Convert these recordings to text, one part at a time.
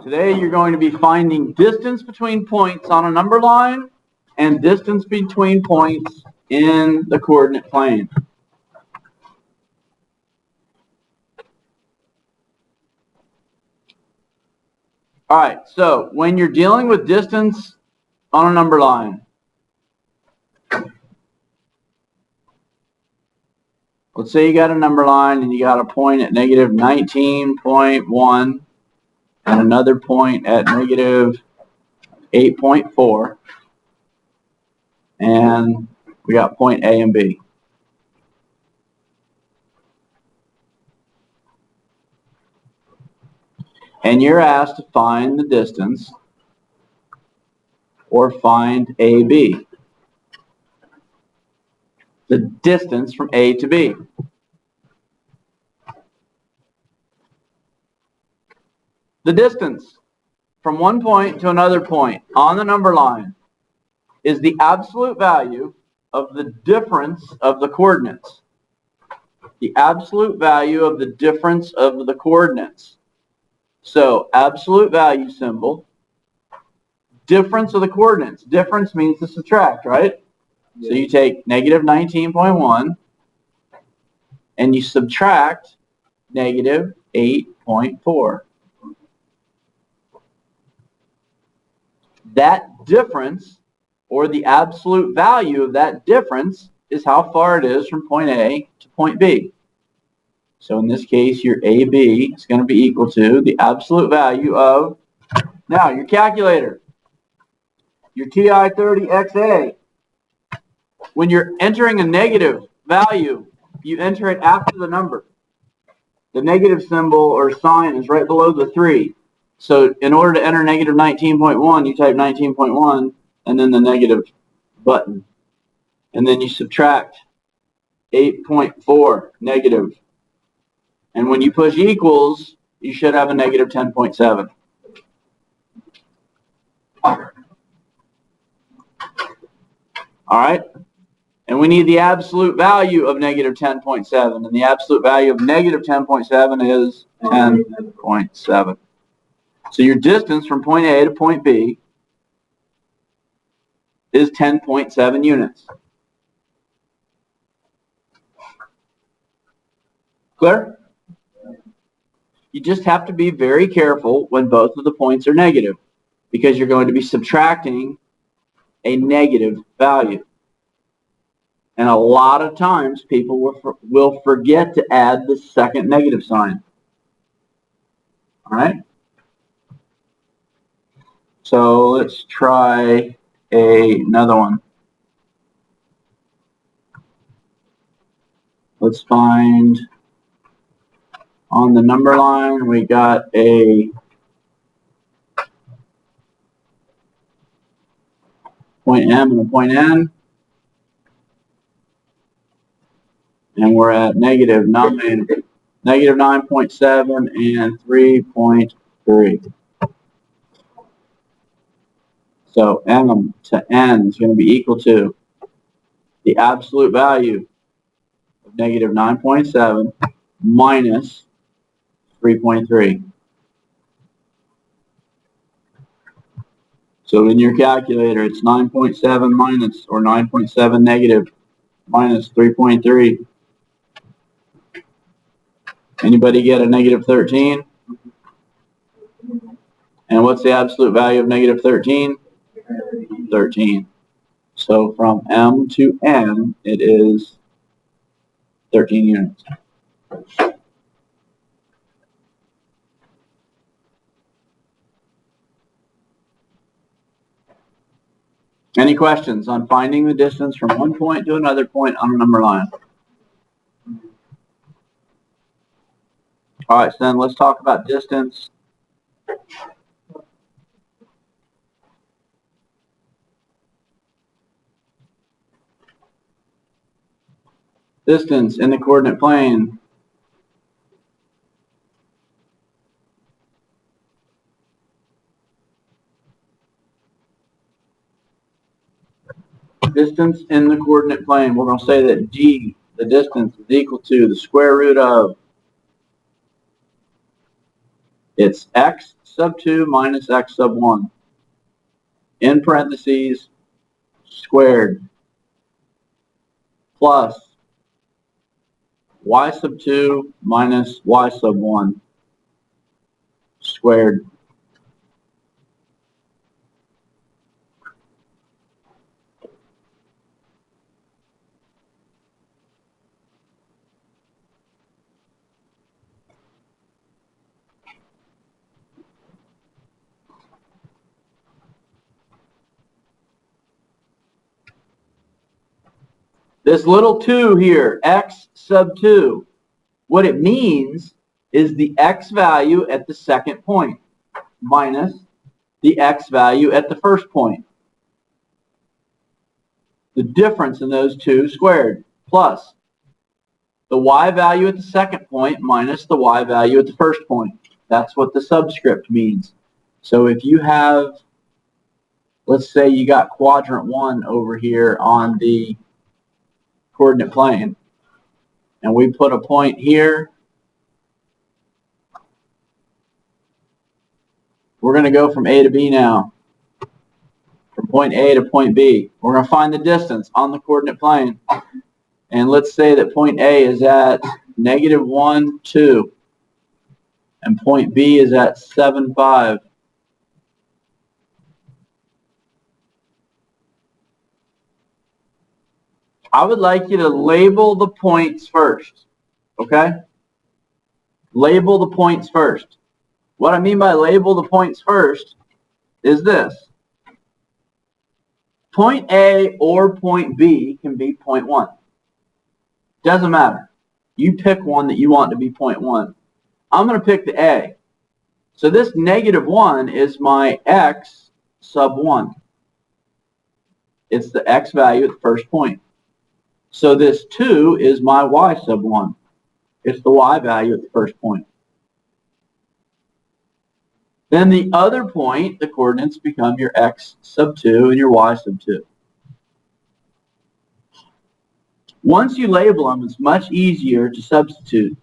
Today you're going to be finding distance between points on a number line and distance between points in the coordinate plane. Alright, so when you're dealing with distance on a number line, let's say you got a number line and you got a point at negative 19.1 and another point at negative 8.4, and we got point A and B. And you're asked to find the distance or find AB. The distance from A to B. The distance from one point to another point on the number line is the absolute value of the difference of the coordinates. The absolute value of the difference of the coordinates. So, absolute value symbol, difference of the coordinates. Difference means to subtract, right? Yeah. So you take negative 19.1 and you subtract negative 8.4. That difference, or the absolute value of that difference, is how far it is from point A to point B. So in this case, your AB is going to be equal to the absolute value of, now your calculator, your TI-30XA. When you're entering a negative value, you enter it after the number. The negative symbol or sign is right below the 3. So in order to enter negative 19.1, you type 19.1 and then the negative button. And then you subtract 8.4 negative. And when you push equals, you should have a negative 10.7. All right? And we need the absolute value of negative 10.7. And the absolute value of negative 10.7 is 10.7. So your distance from point A to point B is 10.7 units. Clear? You just have to be very careful when both of the points are negative, because you're going to be subtracting a negative value. And a lot of times people will forget to add the second negative sign. All right? So let's try another one. Let's find, on the number line, we got a point M and a point N. And we're at negative 9.7 and 3.3. So M to N is going to be equal to the absolute value of negative 9.7 minus 3.3. So in your calculator, it's 9.7 minus, or 9.7 negative, minus 3.3. Anybody get a negative 13? And what's the absolute value of negative 13? 13. So from M to N, it is 13 units. Any questions on finding the distance from one point to another point on a number line? All right, so then let's talk about distance. Distance in the coordinate plane. Distance in the coordinate plane. We're going to say that d, the distance, is equal to the square root of It's x sub 2 minus x sub 1 in parentheses squared plus y sub 2 minus y sub 1 squared. This little 2 here, x sub 2, what it means is the x value at the second point minus the x value at the first point. The difference in those two squared plus the y value at the second point minus the y value at the first point. That's what the subscript means. So if you have, let's say you got quadrant 1 over here on the coordinate plane, and we put a point here, we're going to go from A to B now. From point A to point B. We're going to find the distance on the coordinate plane. And let's say that point A is at -1, 2. And point B is at 7, 5. I would like you to label the points first. Okay? Label the points first. What I mean by label the points first is this. Point A or point B can be point 1. Doesn't matter. You pick one that you want to be point 1. I'm going to pick the A. So this -1 is my x sub 1. It's the x value at the first point. So this 2 is my y sub 1. It's the y value at the first point. Then the other point, the coordinates become your x sub 2 and your y sub 2. Once you label them, it's much easier to substitute.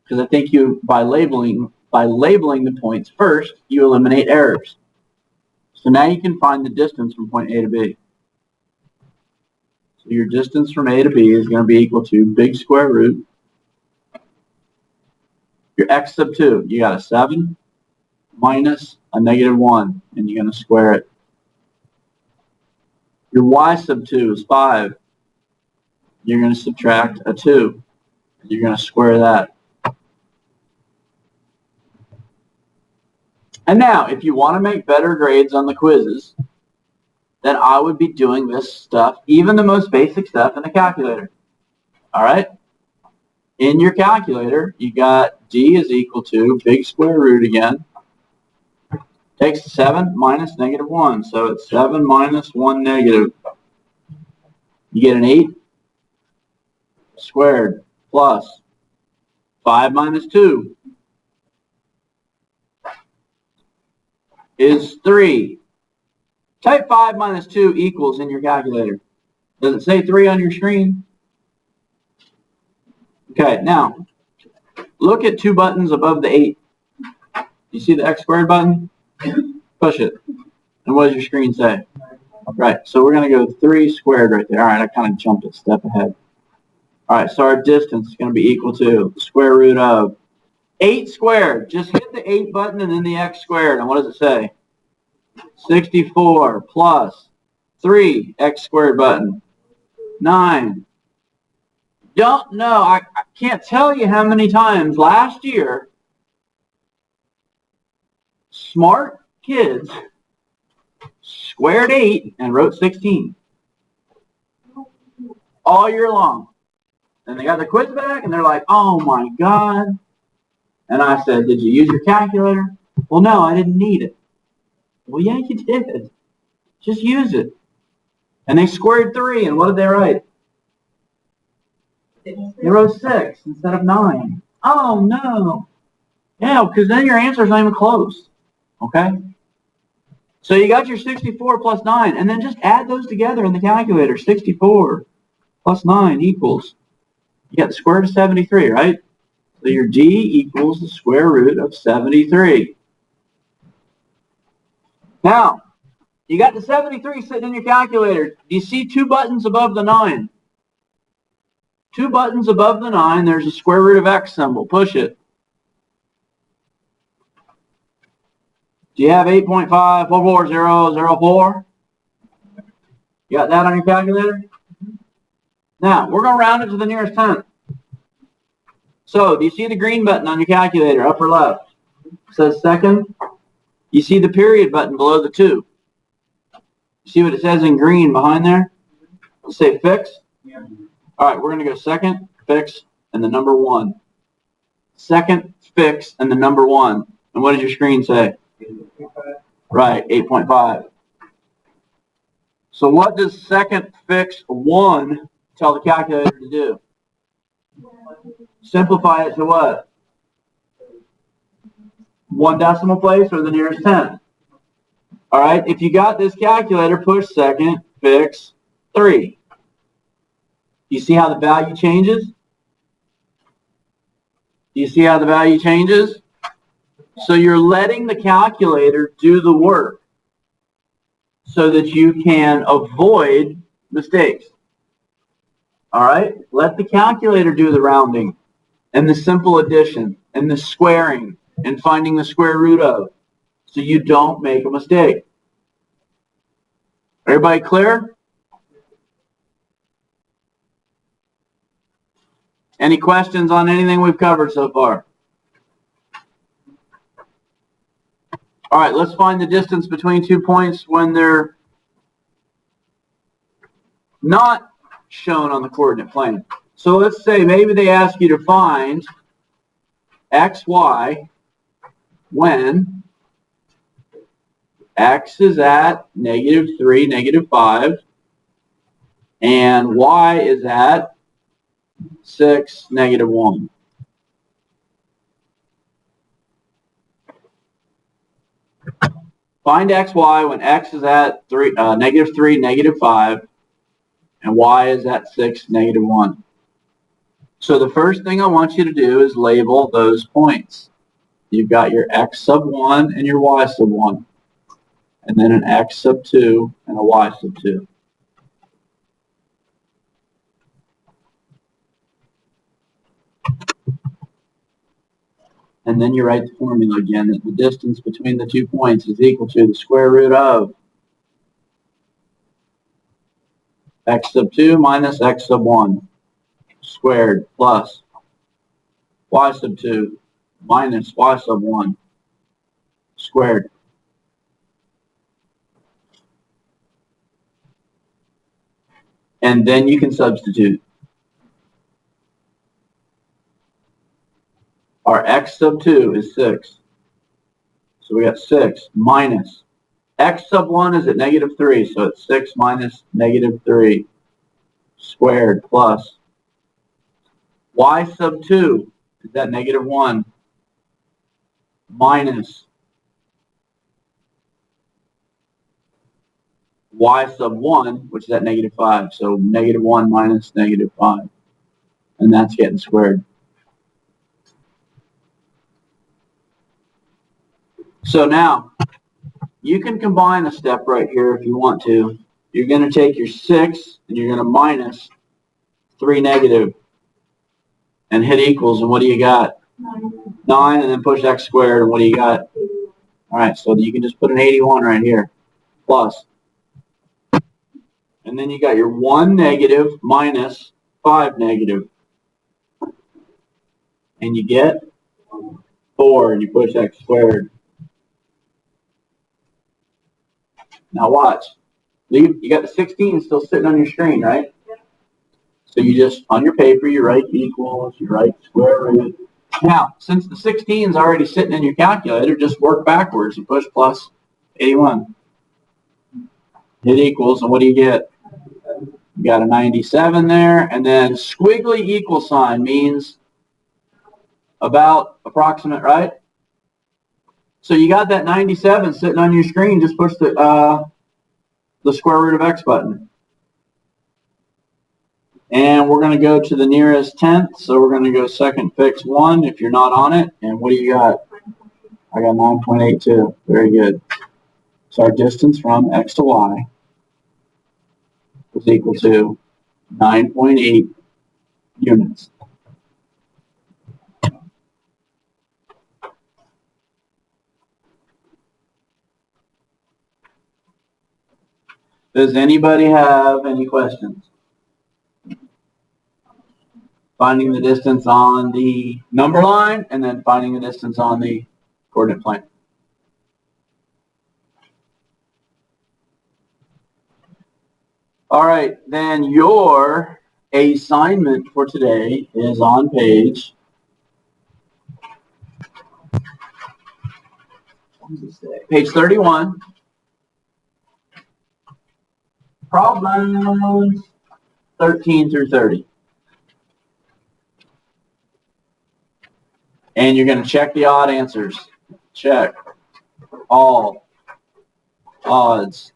Because I think by labeling the points first, you eliminate errors. So now you can find the distance from point A to B. So your distance from A to B is going to be equal to big square root your x sub 2. You got a 7 minus a -1, and you're going to square it. Your y sub 2 is 5. You're going to subtract a 2. And you're going to square that. And now, if you want to make better grades on the quizzes, then I would be doing this stuff, even the most basic stuff, in the calculator. All right? In your calculator, you got d is equal to big square root again. Takes 7 minus -1, so it's 7 minus 1 negative. You get an 8 squared plus 5 minus 2 is 3. Type 5 minus 2 equals in your calculator. Does it say 3 on your screen? Okay, now, look at 2 buttons above the 8. You see the x squared button? Push it. And what does your screen say? Right, so we're going to go 3 squared right there. All right, I kind of jumped a step ahead. All right, so our distance is going to be equal to the square root of 8 squared. Just hit the 8 button and then the x squared. And what does it say? 64 plus 3 x squared button. 9. Don't know. I can't tell you how many times last year smart kids squared 8 and wrote 16 all year long. And they got the quiz back and they're like, oh my God. And I said, did you use your calculator? Well, no, I didn't need it. Well, yeah, you did. Just use it. And they squared 3, and what did they write? They wrote 6 instead of 9. Oh, no. Yeah, because then your answer's not even close. Okay? So you got your 64 plus 9, and then just add those together in the calculator. 64 plus 9 equals, you got the square root of 73, right? So your D equals the square root of 73. Now, you got the 73 sitting in your calculator. Do you see two buttons above the 9? Two buttons above the 9, there's a square root of x symbol. Push it. Do you have 8.5440004? You got that on your calculator? Now, we're going to round it to the nearest tenth. So, do you see the green button on your calculator, upper left? It says second. You see the period button below the 2. You see what it says in green behind there? Let's say fix. Yeah. All right, we're going to go second, fix, and the number 1. Second, fix, and the number 1. And what does your screen say? 8.5. Right, 8.5. So what does second, fix, 1 tell the calculator to do? Simplify it to what? 1 decimal place or the nearest 10th. All right, if you got this calculator, push second, fix, 3. You see how the value changes? Do you see how the value changes? So you're letting the calculator do the work so that you can avoid mistakes. All right? Let the calculator do the rounding and the simple addition and the squaring and finding the square root of so you don't make a mistake. Everybody clear? Any questions on anything we've covered so far? All right, let's find the distance between 2 points when they're not shown on the coordinate plane. So let's say maybe they ask you to find x, y when x is at -3, -5, and y is at 6, -1. Find x, y when x is at -3, -5, and y is at 6, -1. So the first thing I want you to do is label those points. You've got your x sub 1 and your y sub 1, and then an x sub 2 and a y sub 2. And then you write the formula again that the distance between the 2 points is equal to the square root of x sub 2 minus x sub 1 squared plus y sub 2 minus y sub 1 squared. And then you can substitute. Our x sub 2 is 6. So we got 6 minus x sub 1 is at -3, so it's 6 minus -3 squared plus y sub 2 is at -1 minus y sub 1, which is at -5. So -1 minus -5. And that's getting squared. So now, you can combine a step right here if you want to. You're going to take your 6 and you're going to minus 3 negative and hit equals, and what do you got? 9, and then push x squared, and what do you got? All right, so you can just put an 81 right here, plus. And then you got your 1 negative minus 5 negative. And you get 4, and you push x squared. Now watch. You got the 16 still sitting on your screen, right? So you just, on your paper, you write equals, you write square root. Now, since the 16 is already sitting in your calculator, just work backwards. You push plus 81. Hit equals, and what do you get? You got a 97 there, and then squiggly equal sign means about approximate, right? So you got that 97 sitting on your screen. Just push the square root of x button. And we're going to go to the nearest tenth. So we're going to go second fix 1 if you're not on it. And what do you got? I got 9.82. Very good. So our distance from x to y is equal to 9.8 units. Does anybody have any questions? Finding the distance on the number line and then finding the distance on the coordinate plane. All right, then your assignment for today is on page 31. Problems 13 through 30. And you're going to check the odd answers. Check all odds.